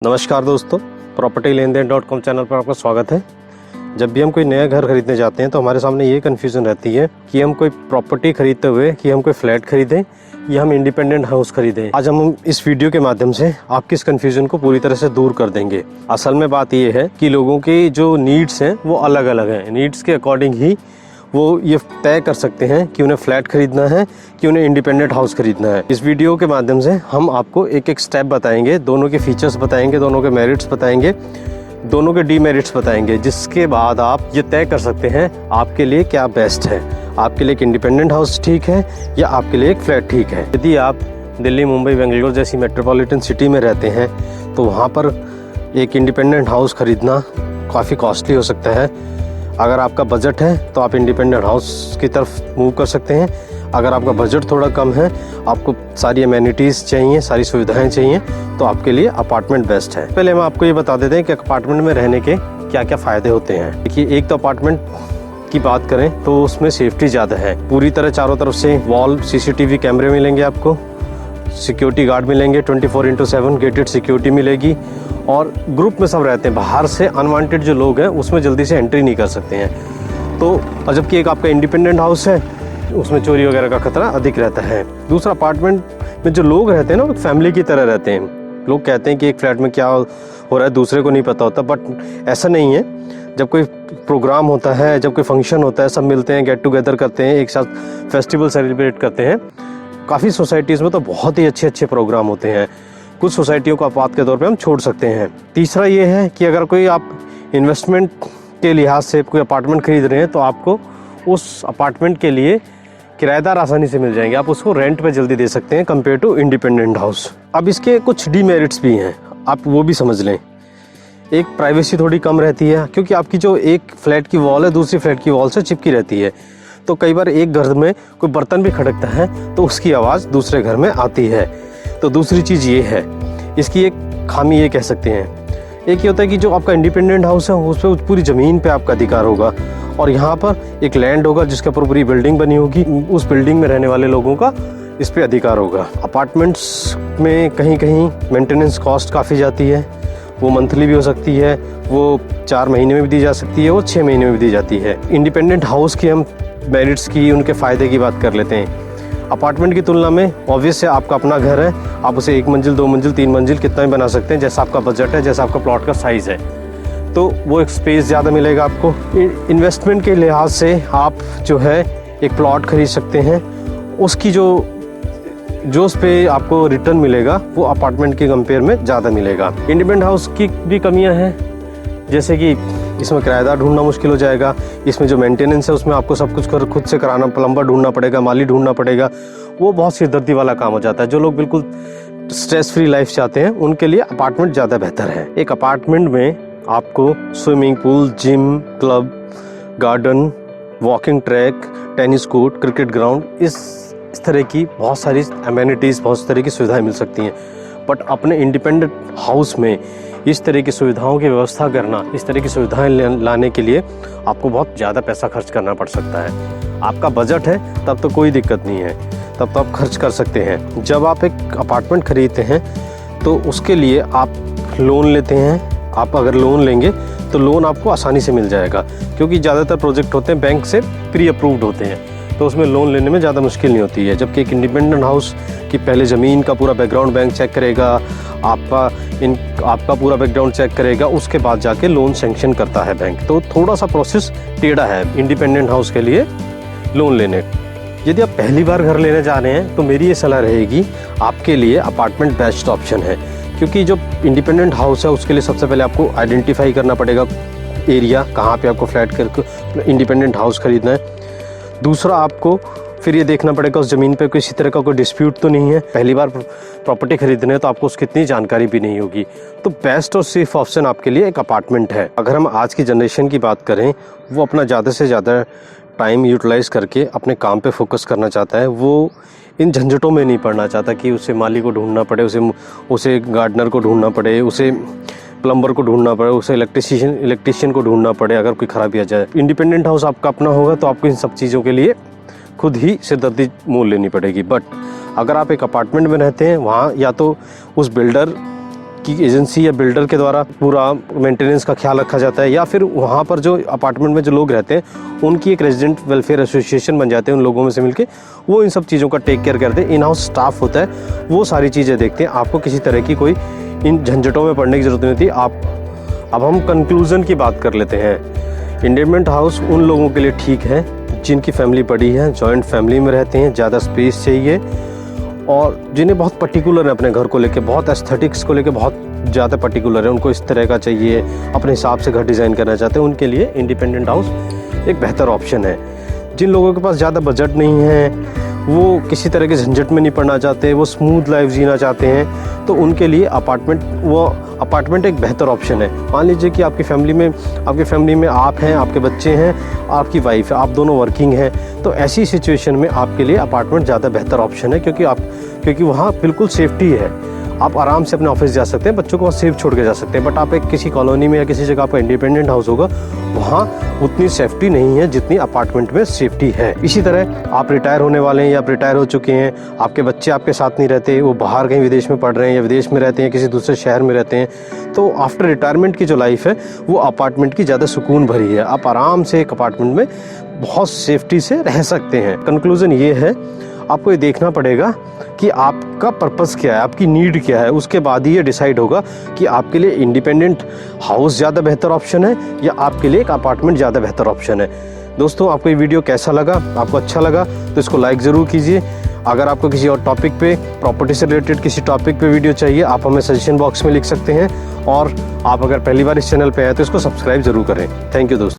नमस्कार दोस्तों, प्रॉपर्टी लेन then .com channel पर आपका स्वागत है। जब भी हम कोई नया घर खरीदने जाते हैं तो हमारे सामने ये कन्फ्यूज़न रहती है कि हम कोई प्रॉपर्टी खरीदते हुए कि हम कोई फ्लैट खरीदें या हम इंडिपेंडेंट हाउस खरीदें। आज हम इस वीडियो के माध्यम से आपकी इस कन्फ्यूज़न को पूरी तरह से दूर कर देंगे। असल में बात ये है कि लोगों के जो नीड्स हैं वो अलग अलग हैं। नीड्स के अकॉर्डिंग ही वो ये तय कर सकते हैं कि उन्हें फ्लैट खरीदना है कि उन्हें इंडिपेंडेंट हाउस खरीदना है। इस वीडियो के माध्यम से हम आपको एक एक स्टेप बताएंगे, दोनों के फीचर्स बताएंगे, दोनों के मेरिट्स बताएंगे, दोनों के डीमेरिट्स बताएंगे, जिसके बाद आप ये तय कर सकते हैं आपके लिए क्या बेस्ट है। आपके लिए एक इंडिपेंडेंट हाउस ठीक है या आपके लिए एक फ्लैट ठीक है। यदि आप दिल्ली, मुंबई, बेंगलोर जैसी मेट्रोपॉलिटन सिटी में रहते हैं तो वहाँ पर एक इंडिपेंडेंट हाउस खरीदना काफ़ी कॉस्टली हो सकता है। अगर आपका बजट है तो आप इंडिपेंडेंट हाउस की तरफ मूव कर सकते हैं। अगर आपका बजट थोड़ा कम है, आपको सारी एमेनिटीज़ चाहिए, सारी सुविधाएं चाहिए, तो आपके लिए अपार्टमेंट बेस्ट है। पहले हम आपको ये बता देते हैं कि अपार्टमेंट में रहने के क्या क्या फ़ायदे होते हैं। देखिए, एक तो अपार्टमेंट की बात करें तो उसमें सेफ्टी ज़्यादा है। पूरी तरह चारों तरफ से वॉल CCTV कैमरे मिलेंगे, आपको सिक्योरिटी गार्ड मिलेंगे, 24/7 गेटेड सिक्योरिटी मिलेगी और ग्रुप में सब रहते हैं। बाहर से अनवांटेड जो लोग हैं उसमें जल्दी से एंट्री नहीं कर सकते हैं। तो जबकि एक आपका इंडिपेंडेंट हाउस है उसमें चोरी वगैरह का खतरा अधिक रहता है। दूसरा, अपार्टमेंट में जो लोग रहते हैं ना वो फैमिली की तरह रहते हैं। लोग कहते हैं कि एक फ्लैट में क्या हो रहा है दूसरे को नहीं पता होता, बट ऐसा नहीं है। जब कोई प्रोग्राम होता है, जब कोई फंक्शन होता है, सब मिलते हैं, गेट टुगेदर करते हैं, एक साथ फेस्टिवल सेलिब्रेट करते हैं। काफ़ी सोसाइटीज़ में तो बहुत ही अच्छे प्रोग्राम होते हैं। कुछ सोसाइटियों को आपात के तौर पे हम छोड़ सकते हैं। तीसरा ये है कि अगर कोई आप इन्वेस्टमेंट के लिहाज से कोई अपार्टमेंट खरीद रहे हैं तो आपको उस अपार्टमेंट के लिए किराएदार आसानी से मिल जाएंगे। आप उसको रेंट पे जल्दी दे सकते हैं कंपेयर टू इंडिपेंडेंट हाउस। अब इसके कुछ डीमेरिट्स भी हैं, आप वो भी समझ लें। एक, प्राइवेसी थोड़ी कम रहती है क्योंकि आपकी जो एक फ्लैट की वॉल है दूसरी फ्लैट की वॉल से चिपकी रहती है। तो कई बार एक घर में कोई बर्तन भी खड़कता है तो उसकी आवाज़ दूसरे घर में आती है। तो दूसरी चीज़ ये है, इसकी एक खामी ये कह सकते हैं। एक ये होता है कि जो आपका इंडिपेंडेंट हाउस है उस पर पूरी ज़मीन पे आपका अधिकार होगा और यहाँ पर एक लैंड होगा जिसके ऊपर पूरी बिल्डिंग बनी होगी। उस बिल्डिंग में रहने वाले लोगों का इस पर अधिकार होगा। अपार्टमेंट्स में कहीं कहीं मेंटेनेंस कॉस्ट काफ़ी जाती है। वो मंथली भी हो सकती है, वो 4 महीने में भी दी जा सकती है, वो 6 महीने में भी दी जाती है। इंडिपेंडेंट हाउस की हम मेरिट्स की, उनके फ़ायदे की बात कर लेते हैं। अपार्टमेंट की तुलना में ऑब्वियस है, आपका अपना घर है, आप उसे 1 मंजिल, 2 मंजिल, 3 मंजिल कितना भी बना सकते हैं, जैसा आपका बजट है, जैसा आपका प्लॉट का साइज़ है। तो वो एक स्पेस ज़्यादा मिलेगा आपको। इन्वेस्टमेंट के लिहाज से आप जो है एक प्लॉट खरीद सकते हैं, उसकी जो उस पे आपको रिटर्न मिलेगा वो अपार्टमेंट के कंपेयर में ज़्यादा मिलेगा। इंडिपेंडेंट हाउस की भी कमियाँ हैं, जैसे कि इसमें किराएदार ढूंढना मुश्किल हो जाएगा। इसमें जो मेंटेनेंस है उसमें आपको सब कुछ खुद से कराना, प्लम्बर ढूंढना पड़ेगा, माली ढूंढना पड़ेगा। वो बहुत सिरदर्दी वाला काम हो जाता है। जो लोग बिल्कुल स्ट्रेस फ्री लाइफ चाहते हैं उनके लिए अपार्टमेंट ज़्यादा बेहतर है। एक अपार्टमेंट में आपको swimming pool, gym, club, garden, walking track, tennis court, cricket ground, इस तरह की बहुत सारी एमेनिटीज़, बहुत तरह की सुविधाएँ मिल सकती हैं। बट अपने इंडिपेंडेंट हाउस में इस तरह की सुविधाओं की व्यवस्था करना, इस तरह की सुविधाएं लाने के लिए आपको बहुत ज़्यादा पैसा खर्च करना पड़ सकता है। आपका बजट है तब तो कोई दिक्कत नहीं है, तब तो आप खर्च कर सकते हैं। जब आप एक अपार्टमेंट खरीदते हैं तो उसके लिए आप लोन लेते हैं। आप अगर लोन लेंगे तो लोन आपको आसानी से मिल जाएगा क्योंकि ज़्यादातर प्रोजेक्ट होते हैं बैंक से प्री अप्रूव्ड होते हैं, तो उसमें लोन लेने में ज़्यादा मुश्किल नहीं होती है। जबकि एक इंडिपेंडेंट हाउस की पहले ज़मीन का पूरा बैकग्राउंड बैंक चेक करेगा, आपका पूरा बैकग्राउंड चेक करेगा, उसके बाद जाके लोन सैंक्शन करता है बैंक। तो थोड़ा सा प्रोसेस टेढ़ा है इंडिपेंडेंट हाउस के लिए लोन लेने। यदि आप पहली बार घर लेने जा रहे हैं तो मेरी ये सलाह रहेगी, आपके लिए अपार्टमेंट बेस्ट ऑप्शन है। क्योंकि जो इंडिपेंडेंट हाउस है उसके लिए सबसे पहले आपको आइडेंटिफाई करना पड़ेगा एरिया, कहाँ पे आपको फ्लैट करके इंडिपेंडेंट हाउस खरीदना है। दूसरा, आपको फिर ये देखना पड़ेगा उस ज़मीन पे किसी तरह का कोई डिस्प्यूट तो नहीं है। पहली बार प्रॉपर्टी खरीदने है तो आपको उसकी इतनी जानकारी भी नहीं होगी। तो बेस्ट और सेफ ऑप्शन आपके लिए एक अपार्टमेंट है। अगर हम आज की जनरेशन की बात करें, वो अपना ज़्यादा से ज़्यादा टाइम यूटिलाइज़ करके अपने काम पे फोकस करना चाहता है। वो इन झंझटों में नहीं पड़ना चाहता कि उसे माली को ढूंढना पड़े, उसे गार्डनर को ढूंढना पड़े, उसे प्लम्बर को ढूंढना पड़े, उसे इलेक्ट्रीशियन को ढूंढना पड़े अगर कोई खराबी आ जाए। इंडिपेंडेंट हाउस आपका अपना होगा तो आपको इन सब चीज़ों के लिए खुद ही सिरदर्दी मोल लेनी पड़ेगी। बट अगर आप एक अपार्टमेंट में रहते हैं, वहाँ या तो उस बिल्डर की एजेंसी या बिल्डर के द्वारा पूरा मेंटेनेंस का ख्याल रखा जाता है, या फिर वहाँ पर जो अपार्टमेंट में जो लोग रहते हैं उनकी एक रेजिडेंट वेलफेयर एसोसिएशन बन जाते हैं, उन लोगों में से मिलके वो इन सब चीज़ों का टेक केयर करते हैं। इन हाउस स्टाफ होता है, वो सारी चीज़ें देखते हैं। आपको किसी तरह की कोई इन झंझटों में पड़ने की ज़रूरत नहीं होती। अब हम कंक्लूज़न की बात कर लेते हैं। इंडिपेंडेंट हाउस उन लोगों के लिए ठीक है जिनकी फैमिली बड़ी है, जॉइंट फैमिली में रहते हैं, ज़्यादा स्पेस चाहिए, और जिन्हें बहुत पर्टिकुलर है अपने घर को लेके, बहुत एस्थेटिक्स को लेके बहुत ज़्यादा पर्टिकुलर है, उनको इस तरह का चाहिए, अपने हिसाब से घर डिज़ाइन करना चाहते हैं, उनके लिए इंडिपेंडेंट हाउस एक बेहतर ऑप्शन है। जिन लोगों के पास ज़्यादा बजट नहीं है, वो किसी तरह के झंझट में नहीं पड़ना चाहते, वो स्मूथ लाइफ जीना चाहते हैं, तो उनके लिए अपार्टमेंट एक बेहतर ऑप्शन है। मान लीजिए कि आपकी फैमिली में आप हैं, आपके बच्चे हैं, आपकी वाइफ है, आप दोनों वर्किंग हैं, तो ऐसी सिचुएशन में आपके लिए अपार्टमेंट ज़्यादा बेहतर ऑप्शन है, क्योंकि वहाँ बिल्कुल सेफ्टी है। आप आराम से अपने ऑफिस जा सकते हैं, बच्चों को सेफ छोड़ के जा सकते हैं। बट आप एक किसी कॉलोनी में या किसी जगह आपका इंडिपेंडेंट हाउस होगा, वहाँ उतनी सेफ्टी नहीं है जितनी अपार्टमेंट में सेफ्टी है। इसी तरह आप रिटायर होने वाले हैं या आप रिटायर हो चुके हैं, आपके बच्चे आपके साथ नहीं रहते, वो बाहर कहीं विदेश में पढ़ रहे हैं या विदेश में रहते हैं, किसी दूसरे शहर में रहते हैं, तो आफ्टर रिटायरमेंट की जो लाइफ है वो अपार्टमेंट की ज़्यादा सुकून भरी है। आप आराम से एक अपार्टमेंट में बहुत सेफ्टी से रह सकते हैं। कंक्लूजन ये है, आपको ये देखना पड़ेगा कि आपका पर्पस क्या है, आपकी नीड क्या है, उसके बाद ही ये डिसाइड होगा कि आपके लिए इंडिपेंडेंट हाउस ज़्यादा बेहतर ऑप्शन है या आपके लिए एक अपार्टमेंट ज़्यादा बेहतर ऑप्शन है। दोस्तों, आपको ये वीडियो कैसा लगा? आपको अच्छा लगा तो इसको लाइक ज़रूर कीजिए। अगर आपको किसी और टॉपिक पे, प्रॉपर्टी से रिलेटेड किसी टॉपिक पे वीडियो चाहिए, आप हमें सजेशन बॉक्स में लिख सकते हैं, और आप अगर पहली बार इस चैनल पे आए तो इसको सब्सक्राइब ज़रूर करें। थैंक यू दोस्तों।